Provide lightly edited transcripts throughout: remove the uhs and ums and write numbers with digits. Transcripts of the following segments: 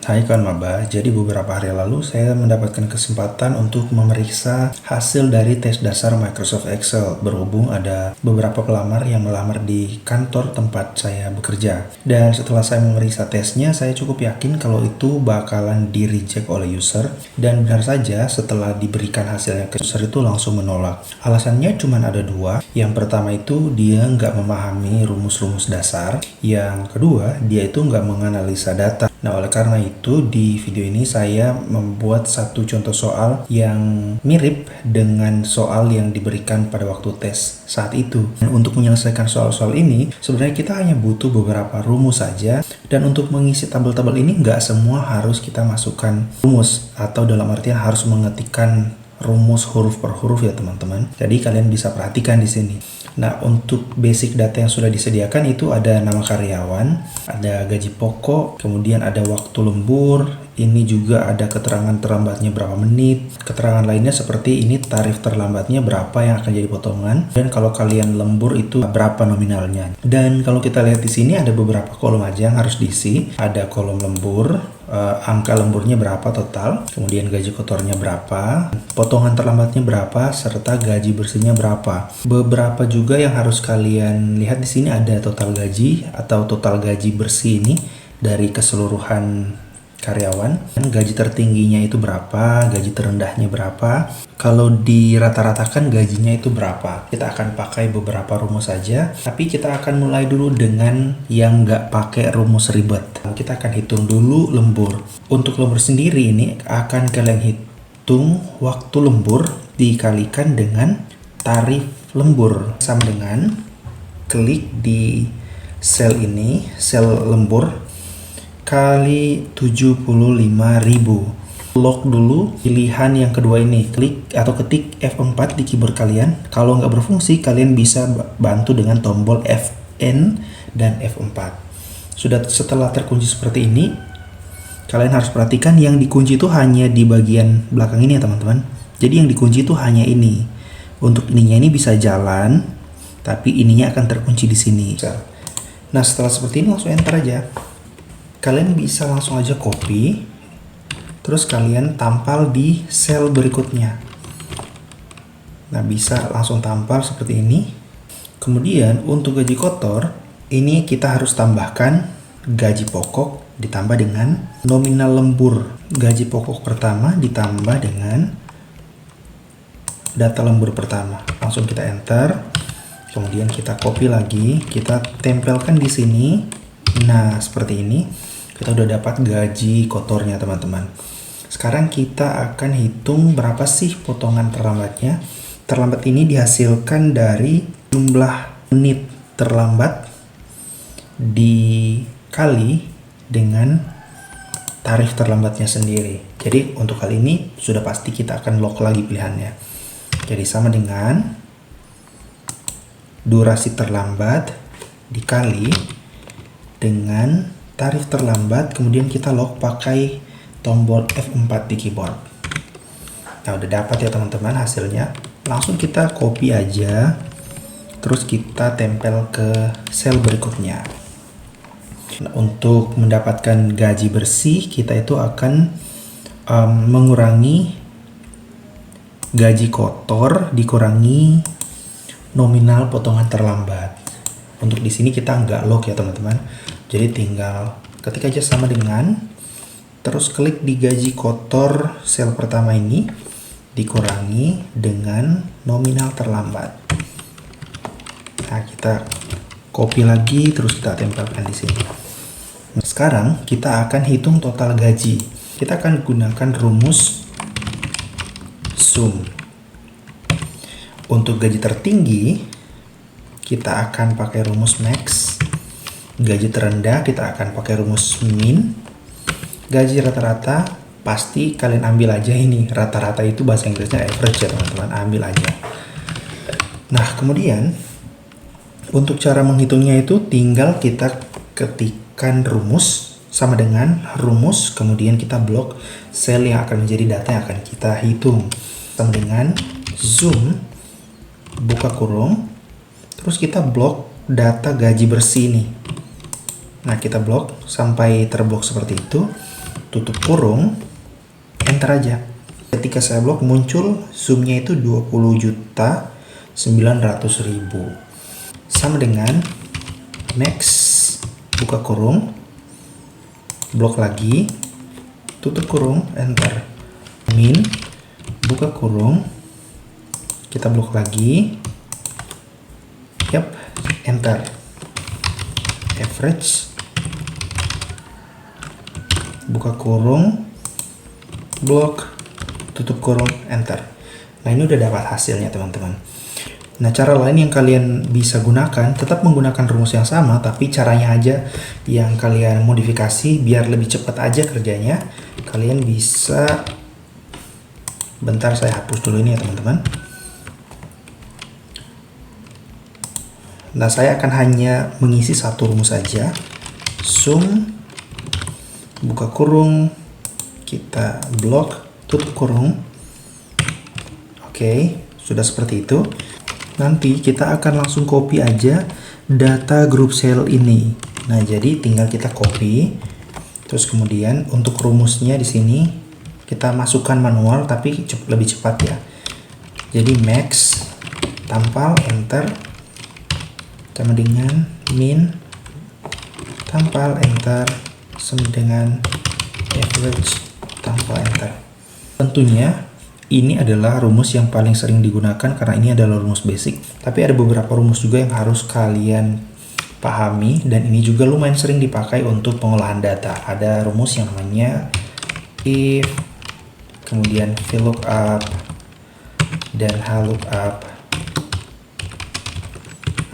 Hai kawan maba, jadi beberapa hari lalu saya mendapatkan kesempatan untuk memeriksa hasil dari tes dasar Microsoft Excel berhubung ada beberapa pelamar yang melamar di kantor tempat saya bekerja. Dan setelah saya memeriksa tesnya, saya cukup yakin kalau itu bakalan di-reject oleh user. Dan benar saja setelah diberikan hasilnya ke user itu langsung menolak. Alasannya cuma ada dua. Yang pertama itu dia nggak memahami rumus-rumus dasar. Yang kedua, dia itu nggak menganalisa data. Nah, oleh karena itu di video ini saya membuat satu contoh soal yang mirip dengan soal yang diberikan pada waktu tes saat itu. Dan untuk menyelesaikan soal-soal ini, sebenarnya kita hanya butuh beberapa rumus saja. Dan untuk mengisi tabel-tabel ini, nggak semua harus kita masukkan rumus, atau dalam artian harus mengetikkan rumus huruf per huruf ya teman-teman. Jadi kalian bisa perhatikan di sini. Nah, untuk basic data yang sudah disediakan itu ada nama karyawan, ada gaji pokok, kemudian ada waktu lembur, ini juga ada keterangan terlambatnya berapa menit, keterangan lainnya seperti ini tarif terlambatnya berapa yang akan jadi potongan, dan kalau kalian lembur itu berapa nominalnya. Dan kalau kita lihat di sini ada beberapa kolom aja yang harus diisi, ada kolom lembur, angka lemburnya berapa total, kemudian gaji kotornya berapa, potongan terlambatnya berapa, serta gaji bersihnya berapa. Beberapa juga yang harus kalian lihat di sini ada total gaji atau total gaji bersih ini dari keseluruhan karyawan, dan gaji tertingginya itu berapa, gaji terendahnya berapa, kalau dirata-ratakan gajinya itu berapa. Kita akan pakai beberapa rumus saja, tapi kita akan mulai dulu dengan yang nggak pakai rumus ribet. Kita akan hitung dulu lembur. Untuk lembur sendiri ini akan kalian hitung waktu lembur dikalikan dengan tarif lembur, sama dengan klik di sel ini, sel lembur, kali 75.000. Lock dulu pilihan yang kedua ini, klik atau ketik F4 di keyboard kalian. Kalau nggak berfungsi, kalian bisa bantu dengan tombol Fn dan F4. Setelah terkunci seperti ini, kalian harus perhatikan yang dikunci itu hanya di bagian belakang ini ya teman-teman. Jadi yang dikunci itu hanya ini. Untuk ininya ini bisa jalan, tapi ininya akan terkunci di sini. Nah, setelah seperti ini langsung enter aja. Kalian bisa langsung aja copy, terus kalian tampal di sel berikutnya. Nah, bisa langsung tampal seperti ini. Kemudian untuk gaji kotor, ini kita harus tambahkan gaji pokok ditambah dengan nominal lembur. Gaji pokok pertama ditambah dengan data lembur pertama. Langsung kita enter. Kemudian kita copy lagi, kita tempelkan di sini. Nah, seperti ini. Kita udah dapat gaji kotornya teman-teman. Sekarang kita akan hitung berapa sih potongan terlambatnya. Terlambat ini dihasilkan dari jumlah menit terlambat dikali dengan tarif terlambatnya sendiri. Jadi untuk kali ini sudah pasti kita akan lock lagi pilihannya. Jadi sama dengan durasi terlambat dikali dengan tarif terlambat, kemudian kita lock pakai tombol F4 di keyboard. Nah, udah dapat ya teman-teman hasilnya. Langsung kita copy aja, terus kita tempel ke sel berikutnya. Nah, untuk mendapatkan gaji bersih, kita itu akan mengurangi gaji kotor dikurangi nominal potongan terlambat. Untuk di sini kita nggak lock ya teman-teman. Jadi tinggal ketik aja sama dengan, terus klik di gaji kotor sel pertama ini dikurangi dengan nominal terlambat. Nah, kita copy lagi, terus kita tempelkan di sini. Nah, sekarang kita akan hitung total gaji. Kita akan gunakan rumus sum. Untuk gaji tertinggi kita akan pakai rumus max. Gaji terendah kita akan pakai rumus min. Gaji rata-rata pasti kalian ambil aja ini. Rata-rata itu bahasa Inggrisnya average ya teman-teman, ambil aja. Nah, kemudian untuk cara menghitungnya itu tinggal kita ketikkan rumus sama dengan rumus, kemudian kita blok sel yang akan menjadi data yang akan kita hitung. Sama dengan zoom, buka kurung, terus kita blok data gaji bersih ini. Nah, kita blok sampai terblok seperti itu. tutup kurung, enter aja. Ketika saya blok muncul zoomnya itu 20.900.000. Sama dengan max, buka kurung, blok lagi, tutup kurung, enter. Min, buka kurung, kita blok lagi, yap, enter. Average, buka kurung, blok, tutup kurung, enter. Nah, ini udah dapat hasilnya teman-teman. Nah, cara lain yang kalian bisa gunakan, tetap menggunakan rumus yang sama, tapi caranya aja yang kalian modifikasi biar lebih cepat aja kerjanya. Kalian bisa, bentar saya hapus dulu ini ya teman-teman. Nah, saya akan hanya mengisi satu rumus saja. Zoom, buka kurung, kita blok, tutup kurung. Oke, sudah seperti itu. Nanti kita akan langsung copy aja data grup sel ini. Nah, jadi tinggal kita copy. Terus kemudian untuk rumusnya di sini kita masukkan manual tapi lebih cepat ya. Jadi max, tampal, enter. Sama dengan min, tampal, enter. Sama dengan average, tampal, enter. Tentunya ini adalah rumus yang paling sering digunakan karena ini adalah rumus basic. Tapi ada beberapa rumus juga yang harus kalian pahami dan ini juga lumayan sering dipakai untuk pengolahan data. Ada rumus yang namanya if, kemudian VLOOKUP, dan HLOOKUP.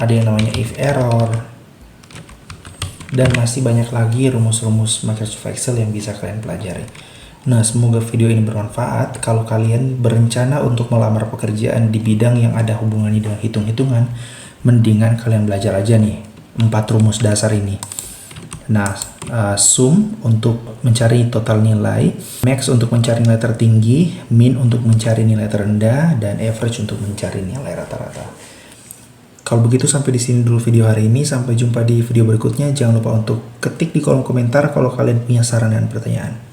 Ada yang namanya if error. Dan masih banyak lagi rumus-rumus Microsoft Excel yang bisa kalian pelajari. Nah, semoga video ini bermanfaat. Kalau kalian berencana untuk melamar pekerjaan di bidang yang ada hubungannya dengan hitung-hitungan, mendingan kalian belajar aja nih 4 rumus dasar ini. Nah, sum untuk mencari total nilai, max untuk mencari nilai tertinggi, min untuk mencari nilai terendah, dan average untuk mencari nilai rata-rata. Kalau begitu sampai di sini dulu video hari ini. Sampai jumpa di video berikutnya. Jangan lupa untuk ketik di kolom komentar kalau kalian punya saran dan pertanyaan.